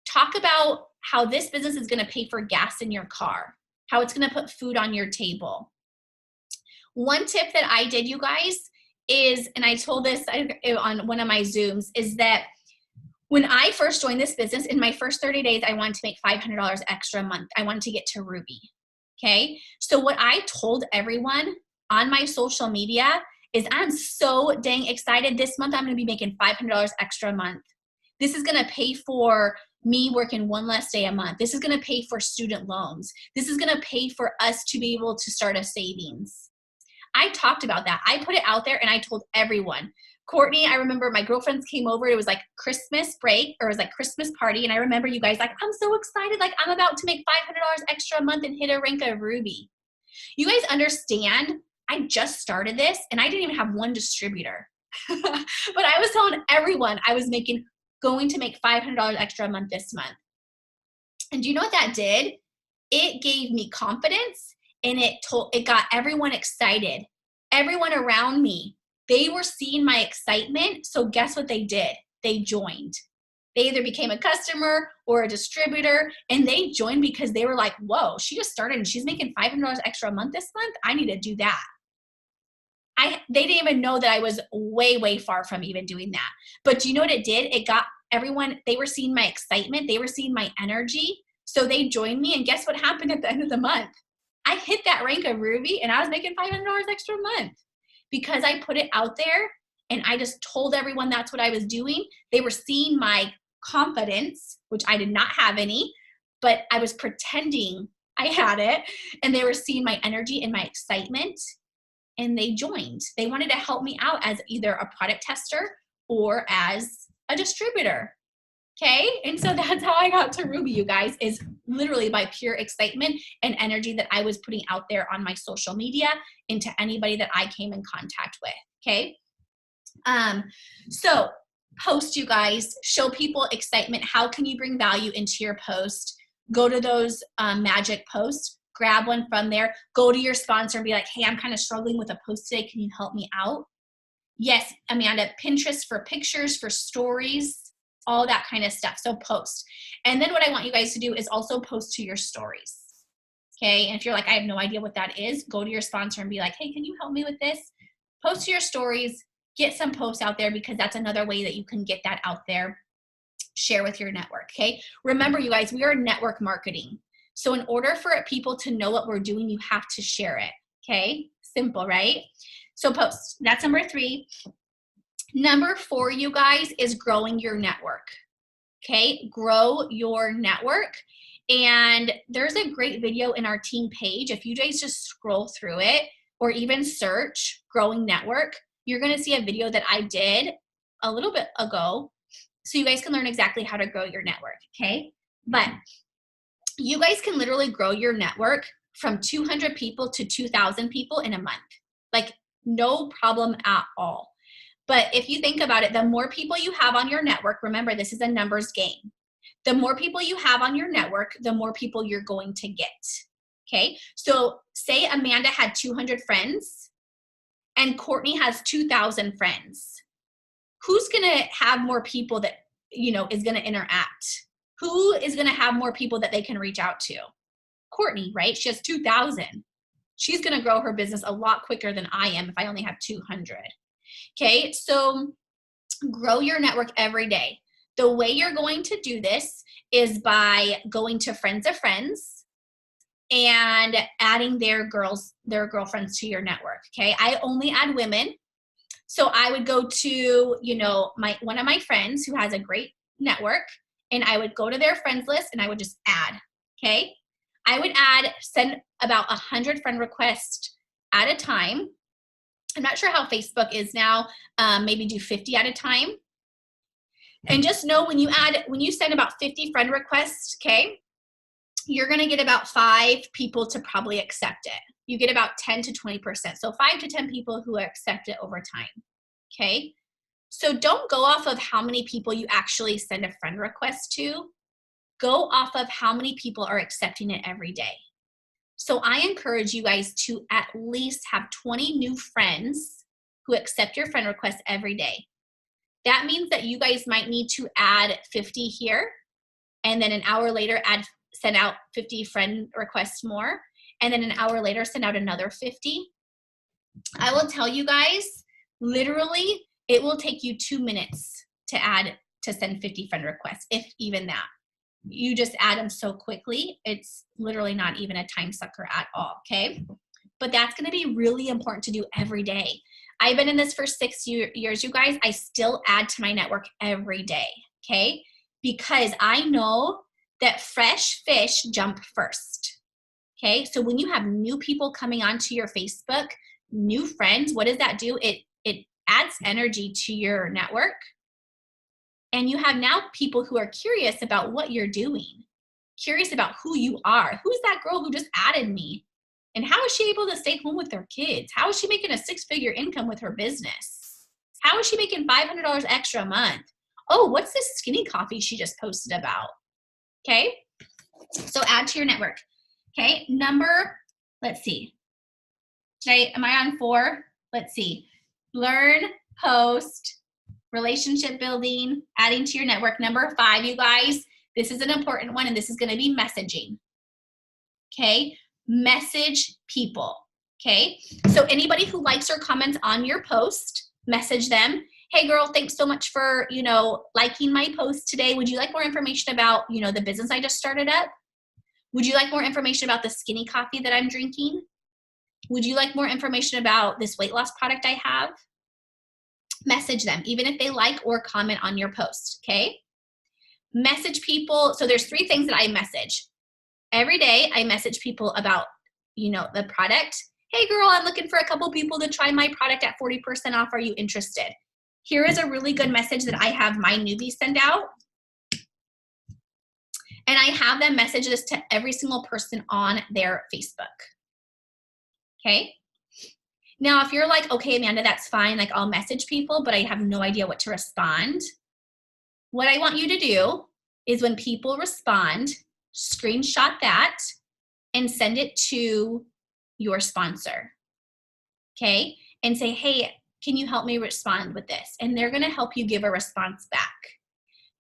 Talk about how this business is going to pay for gas in your car, how it's going to put food on your table. One tip that I did, you guys, is, and I told this on one of my Zooms, is that when I first joined this business, in my first 30 days, I wanted to make $500 extra a month. I wanted to get to Ruby. Okay. So what I told everyone on my social media is I'm so dang excited. This month, I'm going to be making $500 extra a month. This is going to pay for me working one less day a month. This is going to pay for student loans. This is going to pay for us to be able to start a savings. I talked about that. I put it out there and I told everyone. Courtney, I remember my girlfriends came over. It was like Christmas break, or it was like Christmas party. And I remember you guys like, I'm so excited. Like I'm about to make $500 extra a month and hit a rank of Ruby. You guys understand, I just started this and I didn't even have one distributor. But I was telling everyone I was going to make $500 extra a month this month. And do you know what that did? It gave me confidence, and it got everyone excited. Everyone around me, they were seeing my excitement. So guess what they did? They joined. They either became a customer or a distributor, and they joined because they were like, whoa, she just started and she's making $500 extra a month this month. I need to do that. They didn't even know that I was way, way far from even doing that. But do you know what it did? It got everyone, they were seeing my excitement. They were seeing my energy. So they joined me. And guess what happened at the end of the month? I hit that rank of Ruby and I was making $500 extra a month because I put it out there and I just told everyone that's what I was doing. They were seeing my confidence, which I did not have any, but I was pretending I had it. And they were seeing my energy and my excitement. And they joined. They wanted to help me out as either a product tester or as a distributor. Okay. And so that's how I got to Ruby, you guys, is literally by pure excitement and energy that I was putting out there on my social media into anybody that I came in contact with. Okay. So post, you guys, show people excitement. How can you bring value into your post? Go to those magic posts. Grab one from there, go to your sponsor and be like, hey, I'm kind of struggling with a post today. Can you help me out? Yes, Amanda, Pinterest for pictures, for stories, all that kind of stuff. So post. And then what I want you guys to do is also post to your stories. Okay. And if you're like, I have no idea what that is, go to your sponsor and be like, hey, can you help me with this? Post to your stories, get some posts out there, because that's another way that you can get that out there. Share with your network. Okay. Remember, you guys, we are network marketing. So in order for people to know what we're doing, you have to share it. Okay. Simple, right? So post. That's number 3. Number 4, you guys, is growing your network. Okay. Grow your network. And there's a great video in our team page. If you guys just scroll through it or even search growing network, you're going to see a video that I did a little bit ago. So you guys can learn exactly how to grow your network. Okay. But you guys can literally grow your network from 200 people to 2,000 people in a month. Like no problem at all. But if you think about it, the more people you have on your network, remember this is a numbers game. The more people you have on your network, the more people you're going to get. Okay. So say Amanda had 200 friends and Courtney has 2,000 friends. Who's going to have more people that, is going to interact? Who is going to have more people that they can reach out to? Courtney, right? She has 2,000. She's going to grow her business a lot quicker than I am if I only have 200. Okay, so grow your network every day. The way you're going to do this is by going to friends of friends and adding their girlfriends to your network. Okay, I only add women. So I would go to, one of my friends who has a great network, and I would go to their friends list and I would just add, okay? I would send about 100 friend requests at a time. I'm not sure how Facebook is now. Maybe do 50 at a time. And just know when you send about 50 friend requests, okay, you're going to get about 5 people to probably accept it. You get about 10 to 20%. So 5 to 10 people who accept it over time. Okay. So don't go off of how many people you actually send a friend request to. Go off of how many people are accepting it every day. So I encourage you guys to at least have 20 new friends who accept your friend request every day. That means that you guys might need to add 50 here, and then an hour later send out 50 friend requests more, and then an hour later send out another 50. I will tell you guys, literally, it will take you 2 minutes to send 50 friend requests, if even that. You just add them so quickly. It's literally not even a time sucker at all, okay? But that's going to be really important to do every day. I've been in this for 6 years, you guys. I still add to my network every day, okay? Because I know that fresh fish jump first, okay? So when you have new people coming onto your Facebook, new friends, what does that do? It adds energy to your network. And you have now people who are curious about what you're doing, curious about who you are. Who's that girl who just added me? And how is she able to stay home with her kids? How is she making a 6-figure income with her business? How is she making $500 extra a month? Oh, what's this skinny coffee she just posted about? Okay, so add to your network. Okay, let's see. Am I on 4? Let's see. Learn, post, relationship building, adding to your network. Number 5, you guys, this is an important one, and this is going to be messaging. Okay, message people. Okay, so anybody who likes or comments on your post, message them. Hey girl, thanks so much for, liking my post today. Would you like more information about, the business I just started up? Would you like more information about the skinny coffee that I'm drinking? Would you like more information about this weight loss product I have? Message them, even if they like or comment on your post, okay? Message people. So there's 3 things that I message. Every day I message people about, the product. Hey girl, I'm looking for a couple people to try my product at 40% off. Are you interested? Here is a really good message that I have my newbies send out. And I have them message this to every single person on their Facebook. Okay? Now, if you're like, okay, Amanda, that's fine. Like, I'll message people, but I have no idea what to respond. What I want you to do is when people respond, screenshot that and send it to your sponsor. Okay? And say, hey, can you help me respond with this? And they're going to help you give a response back.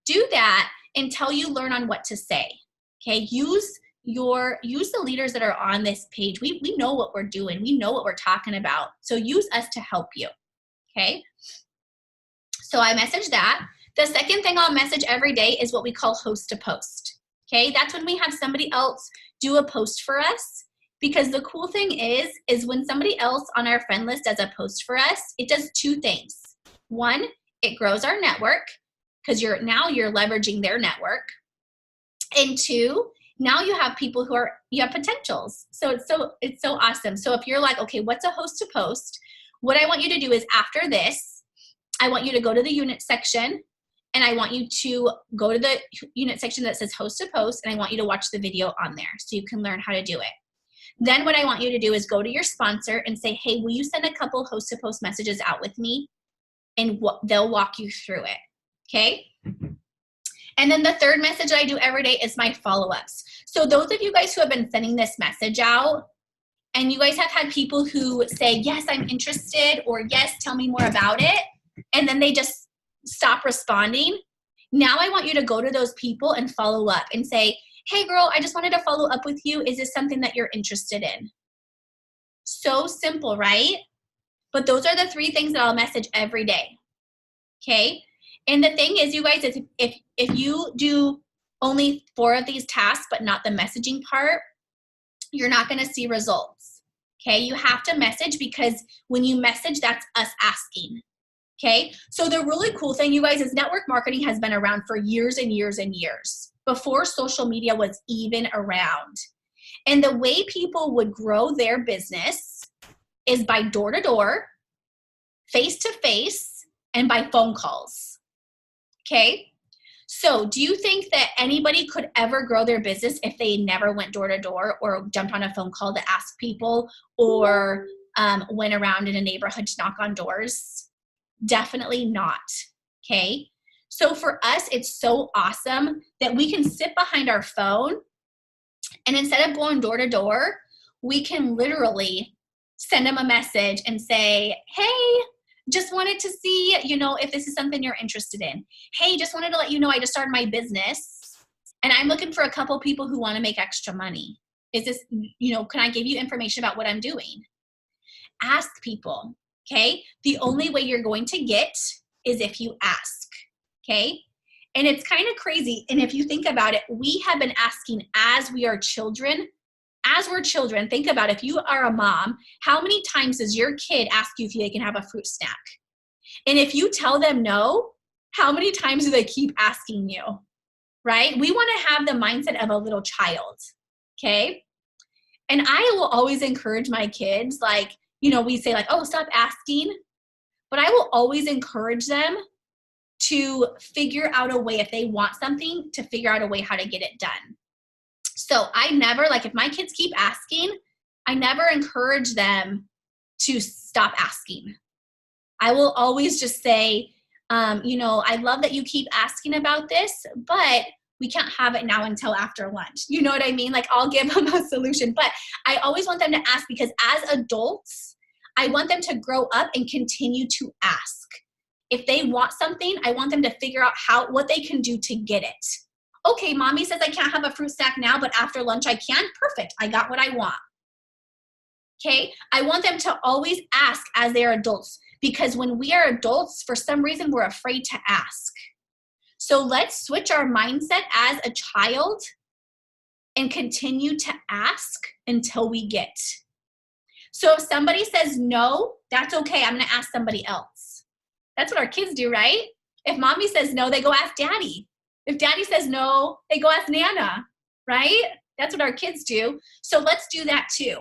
Do that until you learn on what to say. Okay? Use the leaders that are on this page. We know what we're doing. We know what we're talking about. So use us to help you. Okay? So I message that. The second thing I'll message every day is what we call host to post. Okay? That's when we have somebody else do a post for us. Because the cool thing is when somebody else on our friend list does a post for us, it does 2 things. 1, it grows our network because you're leveraging their network. And 2, now you have people you have potentials. So it's so awesome. So if you're like, okay, what's a host to post? What I want you to do is after this, I want you to go to the unit section and I want you to go to the unit section that says host to post, and I want you to watch the video on there so you can learn how to do it. Then what I want you to do is go to your sponsor and say, hey, will you send a couple host to post messages out with me? And they'll walk you through it. Okay? And then the third message I do every day is my follow-ups. So those of you guys who have been sending this message out, and you guys have had people who say, yes, I'm interested, or yes, tell me more about it, and then they just stop responding. Now I want you to go to those people and follow up and say, hey girl, I just wanted to follow up with you. Is this something that you're interested in? So simple, right? But those are the 3 things that I'll message every day. Okay? And the thing is, you guys, is if you do only 4 of these tasks, but not the messaging part, you're not going to see results. Okay? You have to message, because when you message, that's us asking. Okay? So the really cool thing, you guys, is network marketing has been around for years and years and years, before social media was even around. And the way people would grow their business is by door-to-door, face-to-face, and by phone calls. Okay? So do you think that anybody could ever grow their business if they never went door-to-door or jumped on a phone call to ask people, or went around in a neighborhood to knock on doors? Definitely not. Okay? So for us, it's so awesome that we can sit behind our phone, and instead of going door to door, we can literally send them a message and say, hey, just wanted to see, if this is something you're interested in. Hey, just wanted to let you know I just started my business and I'm looking for a couple people who want to make extra money. Is this, can I give you information about what I'm doing? Ask people, okay? The only way you're going to get is if you ask. Okay? And it's kind of crazy. And if you think about it, we have been asking as we are children as we're children, think about if you are a mom, how many times does your kid ask you if they can have a fruit snack? And if you tell them no, how many times do they keep asking you, right? We want to have the mindset of a little child, okay? And I will always encourage my kids, like, you know, we say like, oh, stop asking. But I will always encourage them to figure out a way, if they want something, to figure out a way how to get it done. So I never, like if my kids keep asking, I never encourage them to stop asking. I will always just say, you know, I love that you keep asking about this, but we can't have it now until after lunch. You know what I mean? Like I'll give them a solution, but I always want them to ask because as adults, I want them to grow up and continue to ask. If they want something, I want them to figure out what they can do to get it. Okay, mommy says I can't have a fruit snack now, but after lunch I can. Perfect. I got what I want. Okay, I want them to always ask as they're adults, because when we are adults, for some reason, we're afraid to ask. So let's switch our mindset as a child and continue to ask until we get. So if somebody says no, that's okay. I'm going to ask somebody else. That's what our kids do, right? If mommy says no, they go ask daddy. If daddy says no, they go ask Nana, right? That's what our kids do. So let's do that too.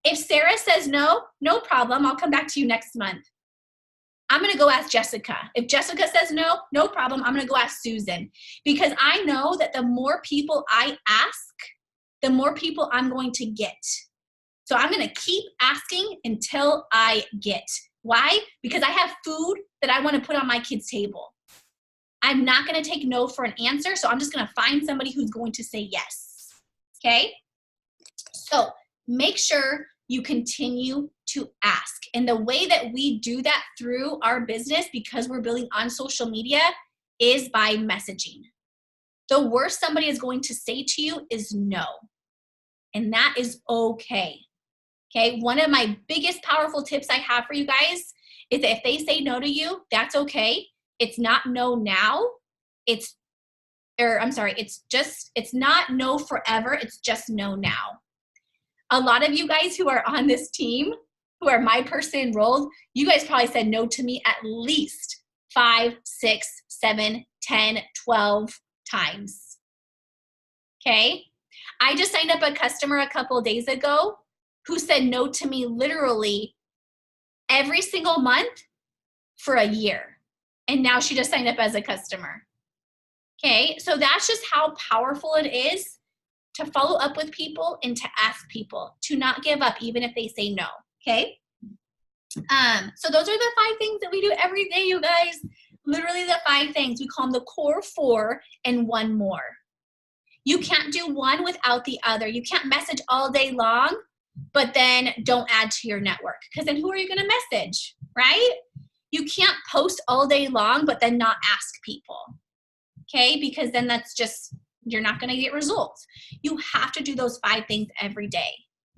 If Sarah says no, no problem. I'll come back to you next month. I'm going to go ask Jessica. If Jessica says no, no problem. I'm going to go ask Susan, because I know that the more people I ask, the more people I'm going to get. So I'm going to keep asking until I get. Why? Because I have food that I want to put on my kids' table. I'm not going to take no for an answer, so I'm just going to find somebody who's going to say yes. Okay? So make sure you continue to ask. And the way that we do that through our business, because we're building on social media, is by messaging. The worst somebody is going to say to you is no. And that is okay. Okay? One of my biggest powerful tips I have for you guys is that if they say no to you, that's okay. It's not no now. It's not no forever. It's just no now. A lot of you guys who are on this team, who are my person enrolled, you guys probably said no to me at least 5, 6, 7, 10, 12 times. Okay? I just signed up a customer a couple of days ago who said no to me literally every single month for a year. And now she just signed up as a customer. Okay? So that's just how powerful it is to follow up with people and to ask people, to not give up even if they say no, okay? So those are the 5 things that we do every day, you guys. Literally the 5 things. We call them the core 4 and 1 more. You can't do one without the other. You can't message all day long, but then don't add to your network, because then who are you going to message, right? You can't post all day long, but then not ask people, okay? Because then that's just, you're not going to get results. You have to do those 5 things every day,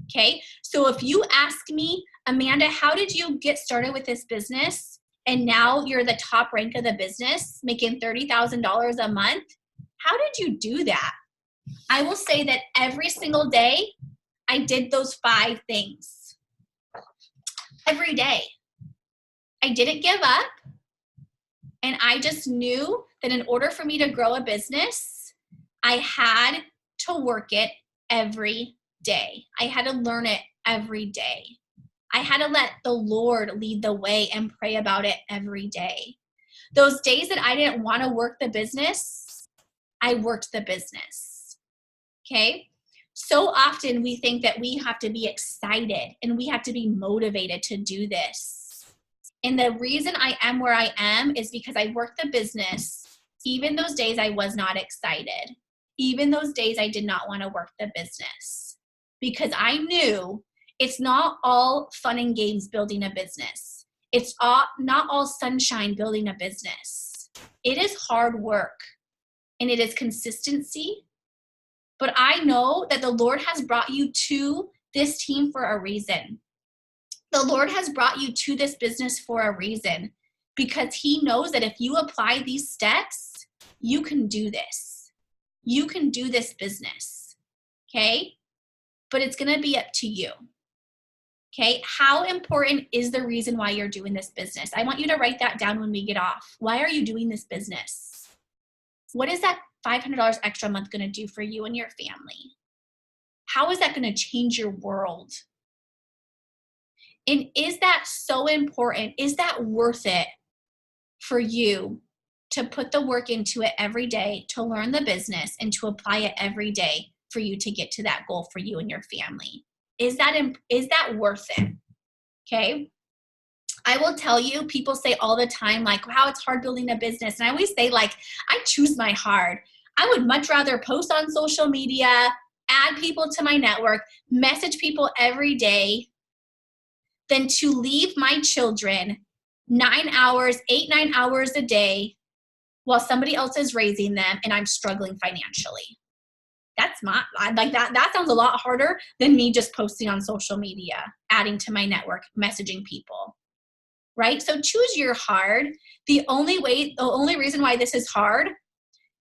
okay? So if you ask me, Amanda, how did you get started with this business? And now you're the top rank of the business, making $30,000 a month. How did you do that? I will say that every single day, I did those 5 things. Every day. I didn't give up. And I just knew that in order for me to grow a business, I had to work it every day. I had to learn it every day. I had to let the Lord lead the way and pray about it every day. Those days that I didn't want to work the business, I worked the business. Okay? So often we think that we have to be excited and we have to be motivated to do this. And the reason I am where I am is because I worked the business even those days I was not excited. Even those days I did not want to work the business, because I knew it's not all fun and games building a business. It's not all sunshine building a business. It is hard work and it is consistency. But I know that the Lord has brought you to this team for a reason. The Lord has brought you to this business for a reason, because He knows that if you apply these steps, you can do this. You can do this business, okay? but it's going to be up to you. Okay, how important is the reason why you're doing this business? I want you to write that down when we get off. Why are you doing this business? What is that $500 extra a month going to do for you and your family? How is that going to change your world? And is that so important? Is that worth it for you to put the work into it every day, to learn the business and to apply it every day for you to get to that goal for you and your family? Is that worth it? Okay. I will tell you, people say all the time, like, wow, it's hard building a business. And I always say, like, I choose my hard. I would much rather post on social media, add people to my network, message people every day than to leave my children 9 hours, 8-9 hours a day while somebody else is raising them and I'm struggling financially. That's like that sounds a lot harder than me just posting on social media, adding to my network, messaging people, right? So choose your hard. The only reason why this is hard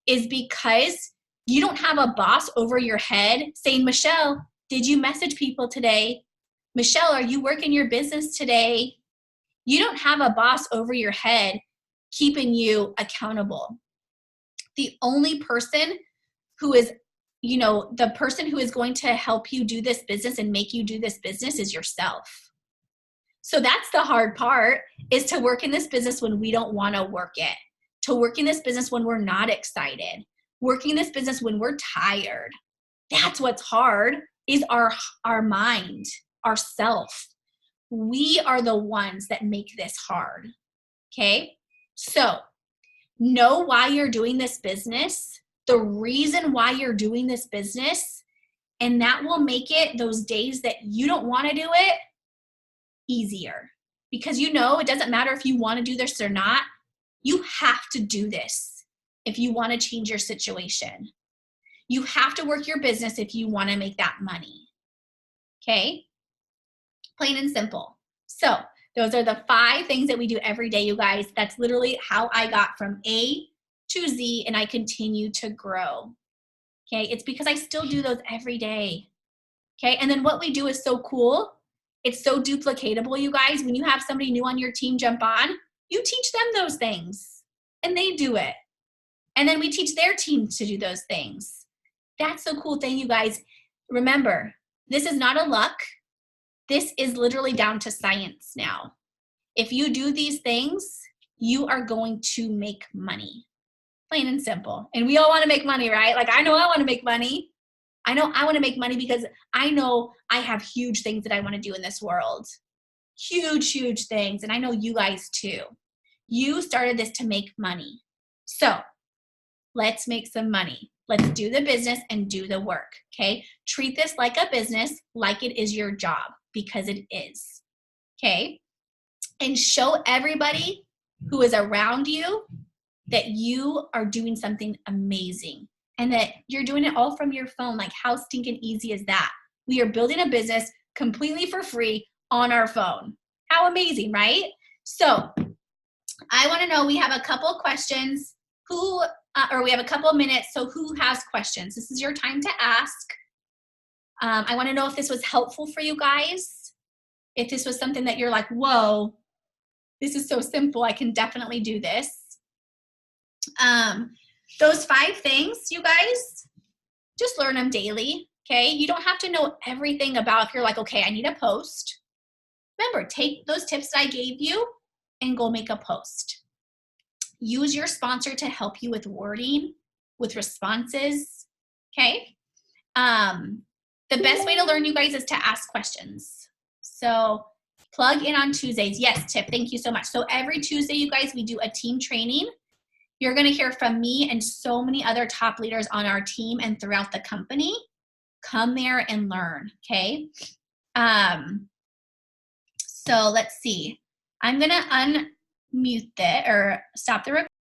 is because you don't have a boss over your head saying, Michelle, did you message people today? Michelle, are you working your business today? You don't have a boss over your head keeping you accountable. The only person who is, the person who is going to help you do this business and make you do this business is yourself. So that's the hard part, is to work in this business when we don't want to work it, to work in this business when we're not excited, working this business when we're tired. That's what's hard, is our mind, ourself. We are the ones that make this hard. Okay? So know why you're doing this business, the reason why you're doing this business, and that will make it, those days that you don't want to do it, easier. Because it doesn't matter if you want to do this or not, you have to do this if you want to change your situation. You have to work your business if you want to make that money. Okay? Plain and simple. So those are the 5 things that we do every day, you guys. That's literally how I got from A to Z, and I continue to grow. Okay? It's because I still do those every day. Okay? And then what we do is so cool. It's so duplicatable, you guys. When you have somebody new on your team jump on, you teach them those things, and they do it. And then we teach their team to do those things. That's the cool thing, you guys. Remember, this is not a luck. This is literally down to science now. If you do these things, you are going to make money. Plain and simple. And we all want to make money, right? Like, I know I want to make money. I know I want to make money because I know I have huge things that I want to do in this world. Huge, huge things. And I know you guys too. You started this to make money. So let's make some money. Let's do the business and do the work, okay? Treat this like a business, like it is your job, because it is, okay? And show everybody who is around you that you are doing something amazing and that you're doing it all from your phone. Like, how stinking easy is that? We are building a business completely for free on our phone. How amazing, right? So I want to know, we have a couple questions. We have a couple of minutes, so who has questions? This is your time to ask. I want to know if this was helpful for you guys. If this was something that you're like, whoa, this is so simple, I can definitely do this. Those 5 things, you guys, just learn them daily, okay? You don't have to know everything about, if you're like, okay, I need a post. Remember, take those tips that I gave you and go make a post. Use your sponsor to help you with wording, with responses, okay? The best way to learn, you guys, is to ask questions. So plug in on Tuesdays. Yes, Tip, thank you so much. So every Tuesday, you guys, we do a team training. You're going to hear from me and so many other top leaders on our team and throughout the company. Come there and learn, okay? So let's see. I'm going to unmute it or stop the recording.